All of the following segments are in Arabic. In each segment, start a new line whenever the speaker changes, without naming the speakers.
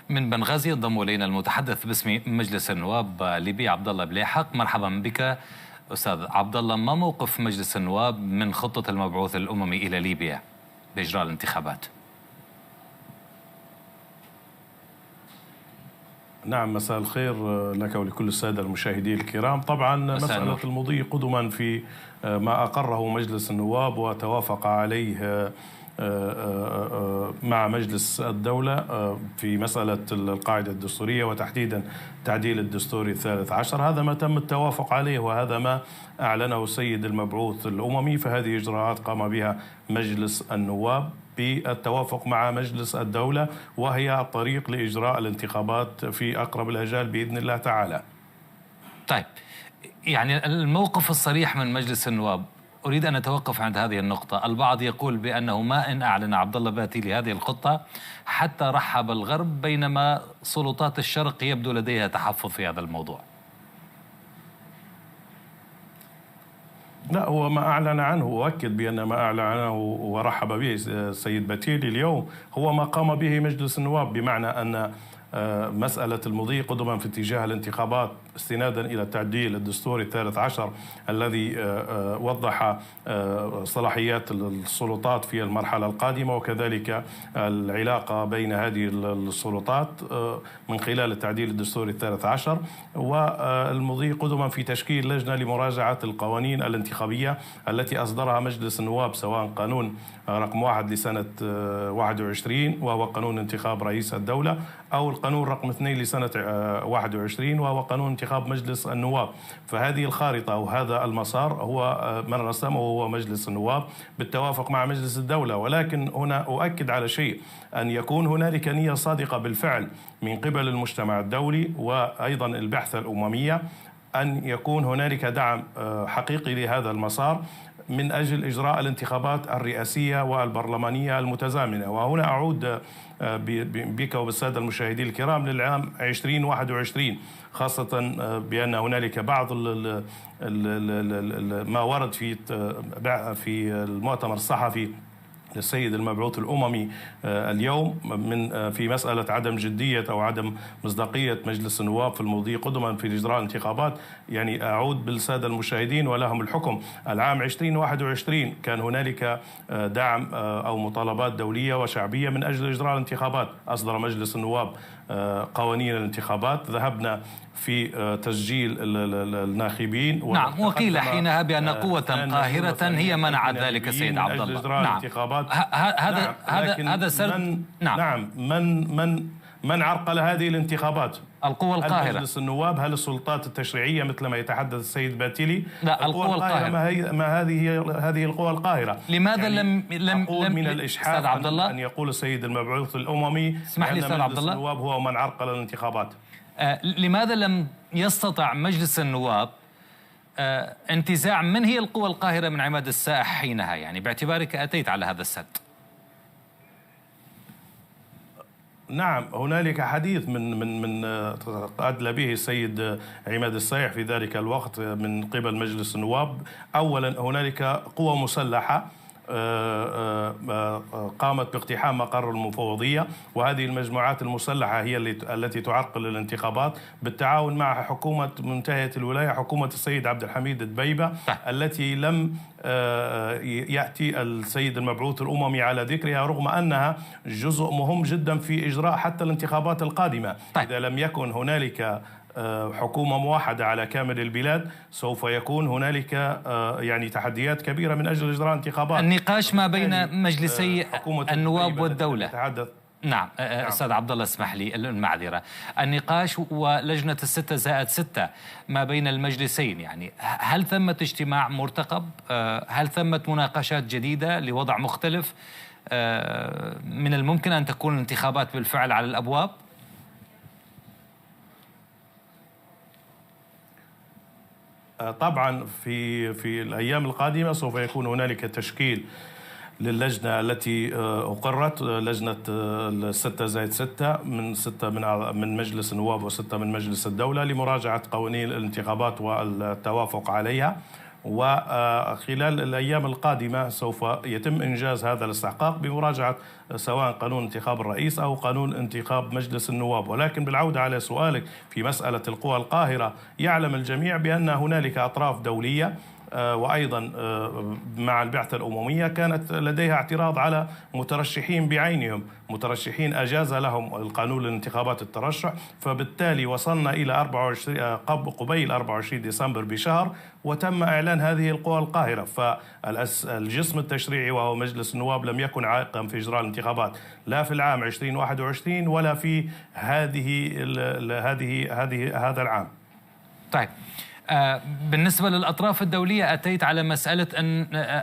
من بنغازي ينضم الينا المتحدث باسم مجلس النواب الليبي عبد الله بليحق. مرحبا بك استاذ عبد الله. ما موقف مجلس النواب من خطه المبعوث الاممي الى ليبيا باجراء الانتخابات؟
نعم، مساء الخير لك ولكل السادة المشاهدين الكرام. طبعا مسألة المضي قدما في ما أقره مجلس النواب وتوافق عليه مع مجلس الدولة في مسألة القاعدة الدستورية وتحديدا تعديل الدستور الثالث عشر، هذا ما تم التوافق عليه وهذا ما أعلنه السيد المبعوث الأممي. فهذه إجراءات قام بها مجلس النواب بالتوافق مع مجلس الدولة، وهي الطريق لإجراء الانتخابات في أقرب الأجال بإذن الله تعالى.
طيب، يعني الموقف الصريح من مجلس النواب، أريد أن أتوقف عند هذه النقطة. البعض يقول بأنه ما إن أعلن عبد الله باتيلي هذه الخطة حتى رحب الغرب، بينما سلطات الشرق يبدو لديها تحفظ في هذا الموضوع.
لا، هو ما أعلن عنه، وأكد بأن ما أعلن عنه ورحب به السيد باتيلي اليوم هو ما قام به مجلس النواب، بمعنى أن مسألة المضي قدما في اتجاه الانتخابات استنادا إلى تعديل الدستور الثالث عشر الذي وضح صلاحيات السلطات في المرحلة القادمة وكذلك العلاقة بين هذه السلطات من خلال التعديل الدستوري الثالث عشر، والمضي قدما في تشكيل لجنة لمراجعة القوانين الانتخابية التي أصدرها مجلس النواب، سواء قانون رقم 1 لسنة 21 وهو قانون انتخاب رئيس الدولة، أو القانون رقم 2 لسنة 21 وهو قانون انتخاب مجلس النواب. فهذه الخارطة أو هذا المسار هو من رسمه هو مجلس النواب بالتوافق مع مجلس الدولة. ولكن هنا أؤكد على شيء، أن يكون هنالك نية صادقة بالفعل من قبل المجتمع الدولي وأيضا البعثة الأممية، أن يكون هنالك دعم حقيقي لهذا المسار من أجل إجراء الانتخابات الرئاسية والبرلمانية المتزامنة. وهنا أعود بك وبالسادة المشاهدين الكرام للعام 2021، خاصة بأن هنالك بعض ما ورد في المؤتمر الصحفي للسيد المبعوث الأممي اليوم من في مسألة عدم جدية أو عدم مصداقية مجلس النواب في المضي قدما في إجراء الانتخابات. يعني أعود بالسادة المشاهدين ولهم الحكم، العام 2021 كان هنالك دعم أو مطالبات دولية وشعبية من أجل إجراء الانتخابات. أصدر مجلس النواب قوانين الانتخابات، ذهبنا في تسجيل الناخبين.
نعم، وقيل حينها بأن قوة قاهرة هي منعت ذلك السيد عبد الله. نعم، هذا سرد.
نعم، من عرقل هذه الانتخابات؟
القوى القاهرة.
مجلس النواب؟ هل السلطات التشريعية مثل ما يتحدث السيد باتيلي؟
لا، القوى القاهرة.
ما هذه القوى القاهرة؟
لماذا لم
من الإشحاف
عبد الله
أن يقول السيد المبعوث الأممي
اسمح لي أستاذ عبد الله،
النواب هو من عرقل الانتخابات؟
لماذا لم يستطع مجلس النواب انتزاع من هي القوى القاهرة من عماد السائح حينها، يعني باعتبارك أتيت على هذا السد؟
نعم، هنالك حديث من أدلى به السيد عماد السائح في ذلك الوقت من قبل مجلس النواب. أولا هنالك قوى مسلحة قامت باقتحام مقر المفوضية، وهذه المجموعات المسلحة هي التي تعرقل الانتخابات بالتعاون مع حكومة منتهية الولاية، حكومة السيد عبد الحميد الدبيبة، التي لم يأتي السيد المبعوث الأممي على ذكرها، رغم أنها جزء مهم جدا في إجراء حتى الانتخابات القادمة. إذا لم يكن هنالك حكومة موحدة على كامل البلاد سوف يكون هنالك يعني تحديات كبيرة من أجل إجراء انتخابات.
النقاش ما بين مجلسي النواب والدولة. نعم أستاذ عبد الله، اسمح لي المعذرة. النقاش ولجنة 6+6 ما بين المجلسين، يعني هل ثمة اجتماع مرتقب؟ هل ثمة مناقشات جديدة لوضع مختلف؟ من الممكن أن تكون الانتخابات بالفعل على الأبواب؟
طبعا في الأيام القادمة سوف يكون هنالك تشكيل للجنة التي أقرت، لجنة 6+6 من مجلس النواب و6 من مجلس الدولة لمراجعة قوانين الانتخابات والتوافق عليها. وخلال الأيام القادمة سوف يتم إنجاز هذا الاستحقاق بمراجعة سواء قانون انتخاب الرئيس أو قانون انتخاب مجلس النواب. ولكن بالعودة على سؤالك في مسألة القوى القاهرة، يعلم الجميع بأن هنالك أطراف دولية وأيضا مع البعثة الأممية كانت لديها اعتراض على مترشحين بعينهم، مترشحين أجاز لهم القانون لانتخابات الترشح، فبالتالي وصلنا إلى 24 قبيل 24 ديسمبر بشهر وتم إعلان هذه القوى القاهرة. فالجسم التشريعي وهو مجلس النواب لم يكن عائقا في إجراء الانتخابات لا في العام 2021 ولا في هذا العام.
طيب، بالنسبة للأطراف الدولية أتيت على مسألة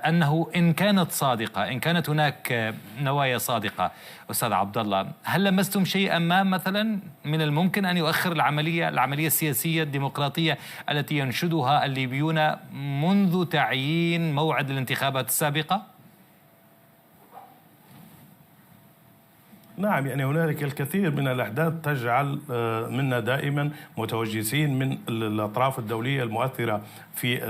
أنه إن كانت صادقة، إن كانت هناك نوايا صادقة أستاذ عبد الله، هل لمستم شيئا ما مثلا من الممكن أن يؤخر العملية السياسية الديمقراطية التي ينشدها الليبيون منذ تعيين موعد الانتخابات السابقة؟
نعم، يعني هنالك الكثير من الأحداث تجعل منا دائما متوجسين من الأطراف الدولية المؤثرة في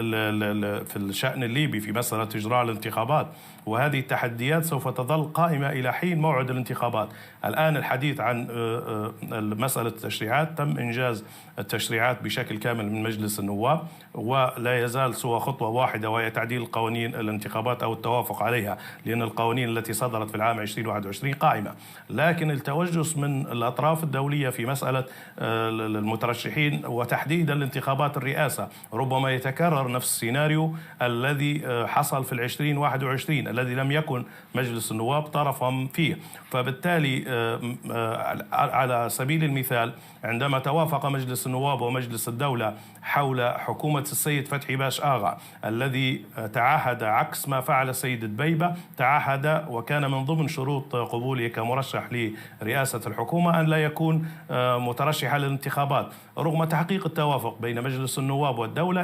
الشأن الليبي في مسألة إجراء الانتخابات، وهذه التحديات سوف تظل قائمة إلى حين موعد الانتخابات. الآن الحديث عن مسألة التشريعات، تم إنجاز التشريعات بشكل كامل من مجلس النواب، ولا يزال سوى خطوة واحدة وهي تعديل قوانين الانتخابات أو التوافق عليها، لأن القوانين التي صدرت في العام 2021 قائمة. لكن التوجس من الأطراف الدولية في مسألة المترشحين وتحديد الانتخابات الرئاسة ربما يتكرر نفس السيناريو الذي حصل في 2021 الذي لم يكن مجلس النواب طرفا فيه. فبالتالي على سبيل المثال عندما توافق مجلس النواب ومجلس الدولة حول حكومة السيد فتحي باش آغا الذي تعهد عكس ما فعل السيد دبيبة، تعهد وكان من ضمن شروط قبوله كمرشح لرئاسة الحكومة أن لا يكون مترشحا للانتخابات، رغم تحقيق التوافق بين مجلس النواب والدولة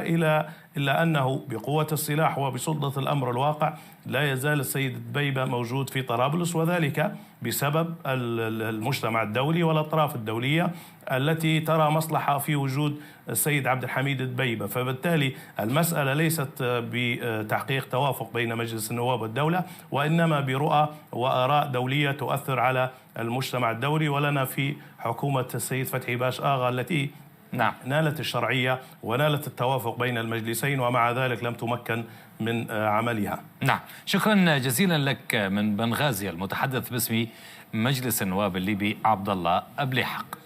إلا أنه بقوة السلاح وبسلطة الأمر الواقع لا يزال السيد دبيبة موجود في طرابلس، وذلك بسبب المجتمع الدولي والأطراف الدولية التي ترى مصلحة في وجود السيد عبد الحميد دبيبة. فبالتالي المسألة ليست بتحقيق توافق بين مجلس النواب والدولة، وإنما برؤى وآراء دولية تؤثر على المجتمع الدولي. ولنا في حكومة السيد فتحي باش آغا التي نالت الشرعية ونالت التوافق بين المجلسين، ومع ذلك لم تمكن من عملها.
نعم، شكرا جزيلا لك من بنغازي المتحدث باسم مجلس النواب الليبي عبد الله أبلي حق.